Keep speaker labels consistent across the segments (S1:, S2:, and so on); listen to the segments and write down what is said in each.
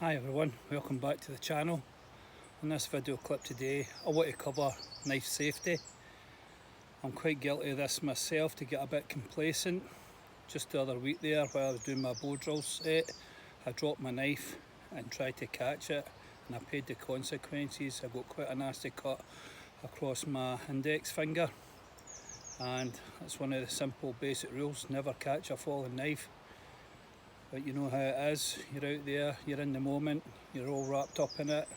S1: Hi everyone, welcome back to the channel. In this video clip today I want to cover knife safety. I'm quite guilty of this myself, to get a bit complacent. Just the other week there, while I was doing my bow drill set, I dropped my knife and tried to catch it, and I paid the consequences. I got quite a nasty cut across my index finger, and that's one of the simple basic rules: never catch a falling knife. But you know how it is, you're out there, you're in the moment, you're all wrapped up in it,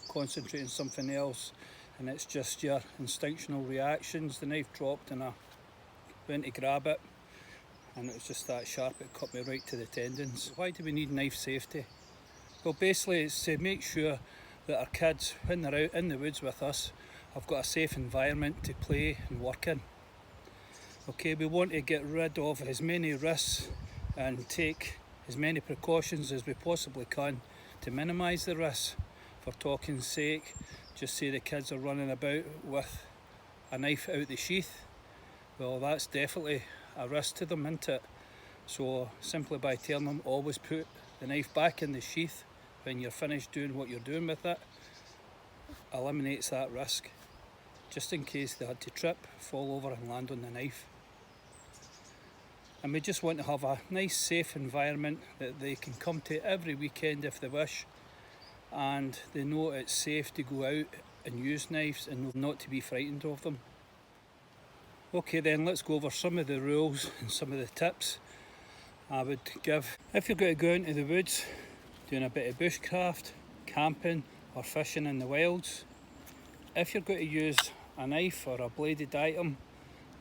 S1: concentrating on something else, and it's just your instinctual reactions. The knife dropped and I went to grab it, and it was just that sharp, it cut me right to the tendons. Why do we need knife safety? Well, basically it's to make sure that our kids, when they're out in the woods with us, have got a safe environment to play and work in. Okay, we want to get rid of as many risks and take as many precautions as we possibly can to minimise the risks. For talking's sake, just say the kids are running about with a knife out the sheath. Well, that's definitely a risk to them, isn't it? So simply by telling them always put the knife back in the sheath when you're finished doing what you're doing with it, eliminates that risk, just in case they had to trip, fall over and land on the knife. And we just want to have a nice safe environment that they can come to every weekend if they wish, and they know it's safe to go out and use knives and not to be frightened of them. Okay then, let's go over some of the rules and some of the tips I would give. If you're going to go into the woods doing a bit of bushcraft, camping or fishing in the wilds, if you're going to use a knife or a bladed item,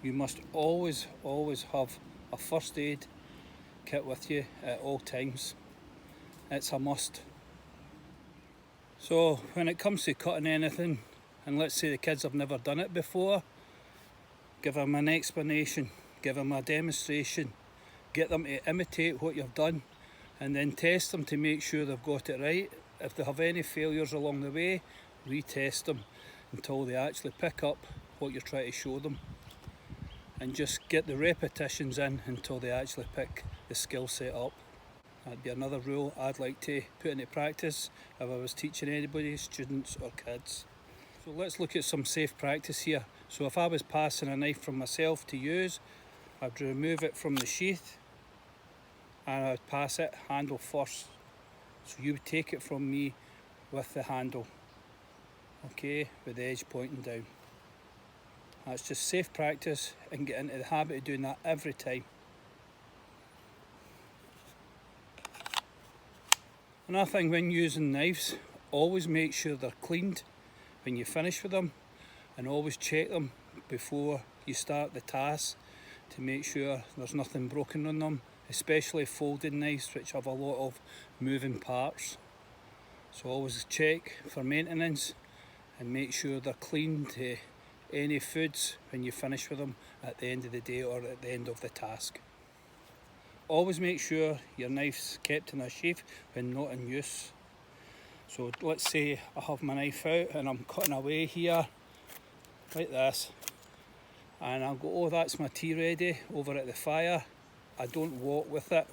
S1: you must always have a first aid kit with you at all times. It's a must. So when it comes to cutting anything, and let's say the kids have never done it before, give them an explanation, give them a demonstration, get them to imitate what you've done, and then test them to make sure they've got it right. If they have any failures along the way, retest them until they actually pick up what you're trying to show them. And just get the repetitions in until they actually pick the skill set up. That'd be another rule I'd like to put into practice if I was teaching anybody, students or kids. So let's look at some safe practice here. So if I was passing a knife from myself to use, I'd remove it from the sheath and I'd pass it handle first. So you would take it from me with the handle, okay, with the edge pointing down. That's just safe practice, and get into the habit of doing that every time. Another thing when using knives, always make sure they're cleaned when you finish with them, and always check them before you start the task to make sure there's nothing broken on them, especially folding knives which have a lot of moving parts. So always check for maintenance and make sure they're clean to any foods when you finish with them at the end of the day or at the end of the task. Always make sure your knife's kept in a sheath when not in use. So let's say I have my knife out and I'm cutting away here like this, and I'll go, oh, that's my tea ready over at the fire. I don't walk with it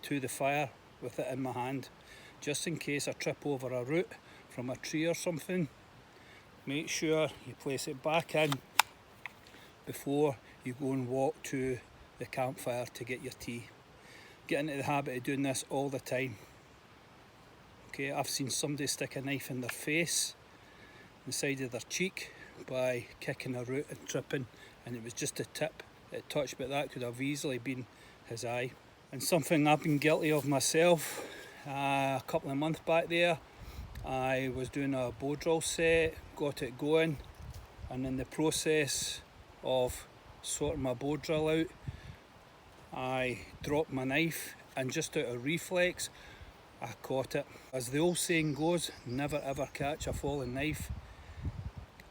S1: to the fire with it in my hand, just in case I trip over a root from a tree or something. Make sure you place it back in before you go and walk to the campfire to get your tea. Get into the habit of doing this all the time. Okay, I've seen somebody stick a knife in their face, the side of their cheek, by kicking a root and tripping, and it was just a tip it touched, but that could have easily been his eye. And something I've been guilty of myself, a couple of months back there, I was doing a bow drill set, got it going, and in the process of sorting my bow drill out, I dropped my knife, and just out of reflex I caught it. As the old saying goes, never ever catch a falling knife.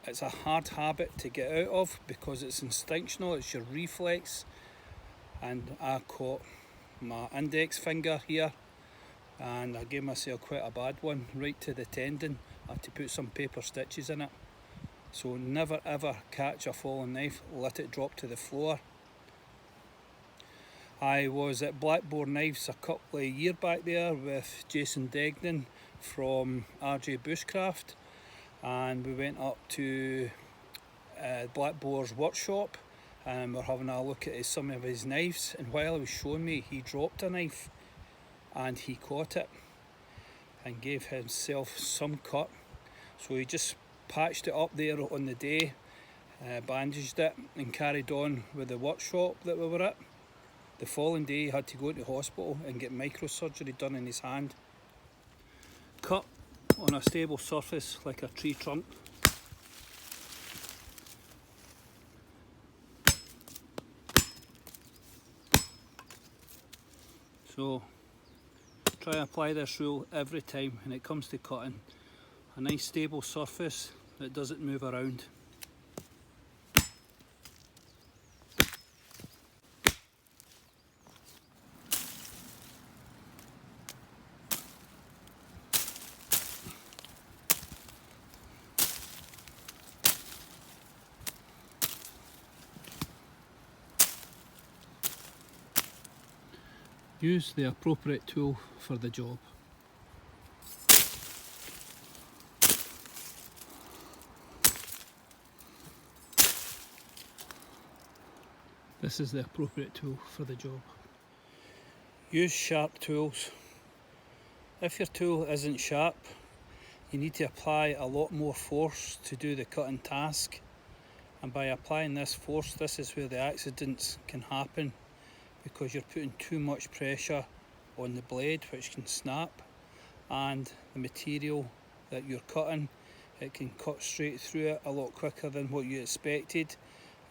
S1: It's a hard habit to get out of because it's instinctual, it's your reflex, and I caught my index finger here, and I gave myself quite a bad one, right to the tendon. I had to put some paper stitches in it. So never ever catch a fallen knife, let it drop to the floor. I was at Blackboard Knives a couple of years back there with Jason Degnan from bushcraft, and we went up to Black Boar's workshop and we're having a look at some of his knives, and while he was showing me, he dropped a knife and he caught it and gave himself some cut. So he just patched it up there on the day, bandaged it and carried on with the workshop that we were at. The following day he had to go to hospital and get microsurgery done in his hand. Cut on a stable surface like a tree trunk. So try and apply this rule every time when it comes to cutting. A nice stable surface that doesn't move around. Use the appropriate tool for the job. This is the appropriate tool for the job. Use sharp tools. If your tool isn't sharp, you need to apply a lot more force to do the cutting task. And by applying this force, this is where the accidents can happen, because you're putting too much pressure on the blade, which can snap, and the material that you're cutting, it can cut straight through it a lot quicker than what you expected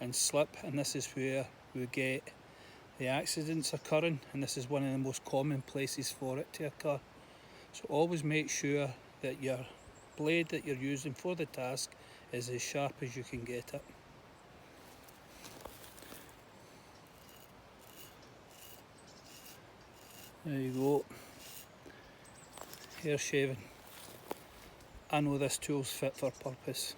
S1: and slip, and this is where we get the accidents occurring, and this is one of the most common places for it to occur. So always make sure that your blade that you're using for the task is as sharp as you can get it. There you go. Hair shaving. I know this tool's fit for purpose.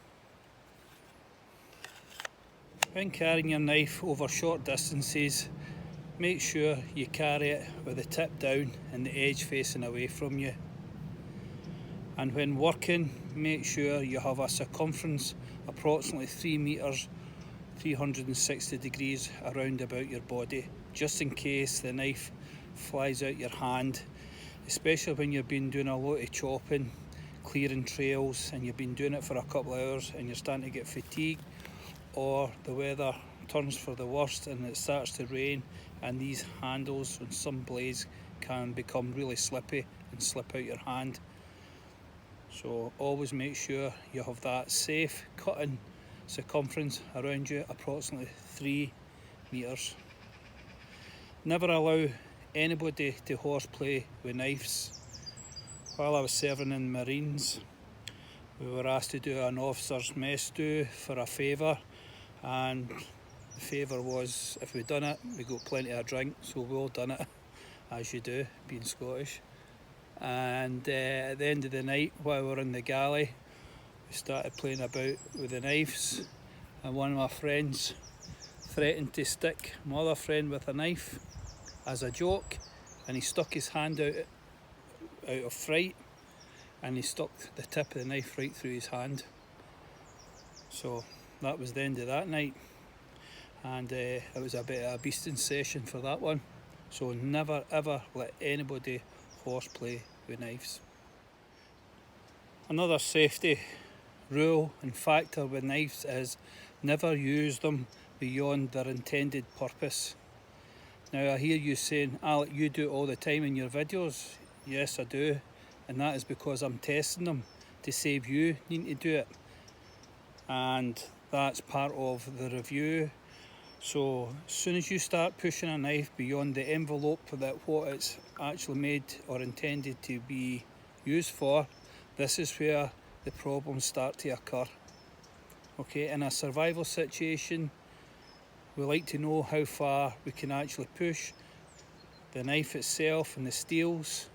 S1: When carrying your knife over short distances, make sure you carry it with the tip down and the edge facing away from you. And when working, make sure you have a circumference approximately 3 metres, 360 degrees around about your body, just in case the knife flies out your hand, especially when you've been doing a lot of chopping, clearing trails, and you've been doing it for a couple of hours and you're starting to get fatigued, or the weather turns for the worst and it starts to rain, and these handles on some blades can become really slippy and slip out your hand. So always make sure you have that safe cutting circumference around you, approximately 3 metres. Never allow anybody to horseplay with knives. While I was serving in the Marines, we were asked to do an officer's mess do for a favour, and the favour was, if we'd done it, we got plenty of drink, so we all done it, as you do, being Scottish. And at the end of the night, while we were in the galley, we started playing about with the knives, and one of my friends threatened to stick my other friend with a knife as a joke, and he stuck his hand out of fright, and he stuck the tip of the knife right through his hand. So that was the end of that night, and it was a bit of a beasting session for that one. So never ever let anybody horseplay with knives. Another safety rule and factor with knives is never use them beyond their intended purpose. Now I hear you saying, Alec, you do it all the time in your videos. Yes, I do, and that is because I'm testing them to save you needing to do it, and that's part of the review. So as soon as you start pushing a knife beyond the envelope that what it's actually made or intended to be used for, this is where the problems start to occur. Okay, in a survival situation, we like to know how far we can actually push the knife itself and the steels.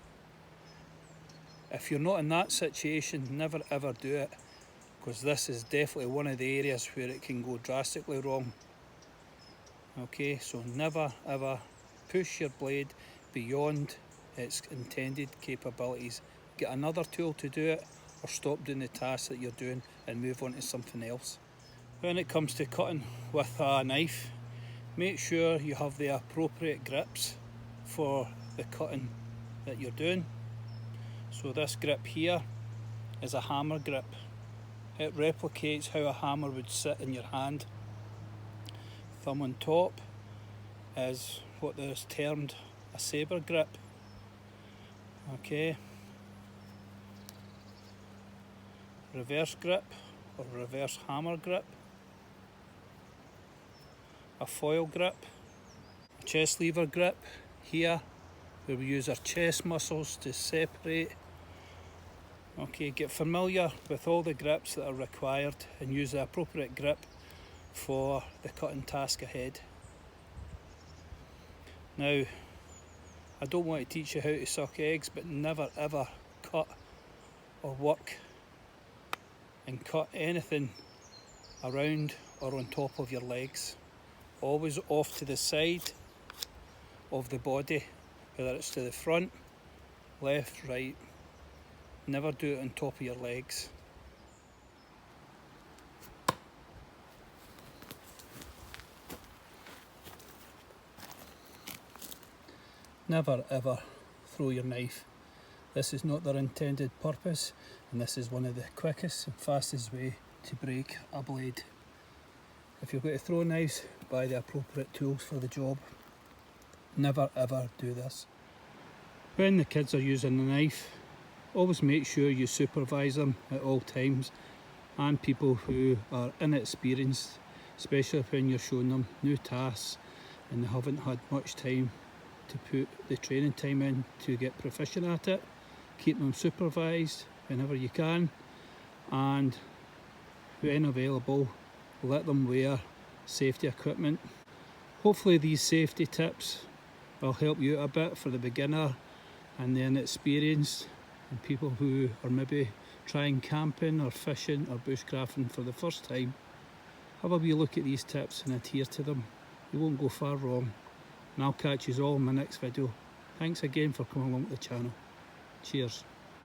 S1: If you're not in that situation, never ever do it, because this is definitely one of the areas where it can go drastically wrong. Okay, so never ever push your blade beyond its intended capabilities. get another tool to do it, or stop doing the task that you're doing and move on to something else. When it comes to cutting with a knife, make sure you have the appropriate grips for the cutting that you're doing. So this grip here is a hammer grip. It replicates how a hammer would sit in your hand. Thumb on top is what is termed a sabre grip. Okay. Reverse grip or reverse hammer grip. A foil grip. A chest lever grip here, where we use our chest muscles to separate. Okay, get familiar with all the grips that are required and use the appropriate grip for the cutting task ahead. Now, I don't want to teach you how to suck eggs, but never ever cut or work and cut anything around or on top of your legs. Always off to the side of the body, whether it's to the front, left, right. Never do it on top of your legs. Never ever throw your knife. This is not their intended purpose, and this is one of the quickest and fastest way to break a blade. If you're going to throw knives, buy the appropriate tools for the job. Never ever do this. When the kids are using the knife, always make sure you supervise them at all times, and people who are inexperienced, especially when you're showing them new tasks and they haven't had much time to put the training time in to get proficient at it. Keep them supervised whenever you can, and when available, let them wear safety equipment. Hopefully these safety tips will help you a bit for the beginner and the inexperienced, and people who are maybe trying camping or fishing or bushcrafting for the first time. Have a wee look at these tips and adhere to them. You won't go far wrong. And I'll catch you all in my next video. Thanks again for coming along to the channel. Cheers.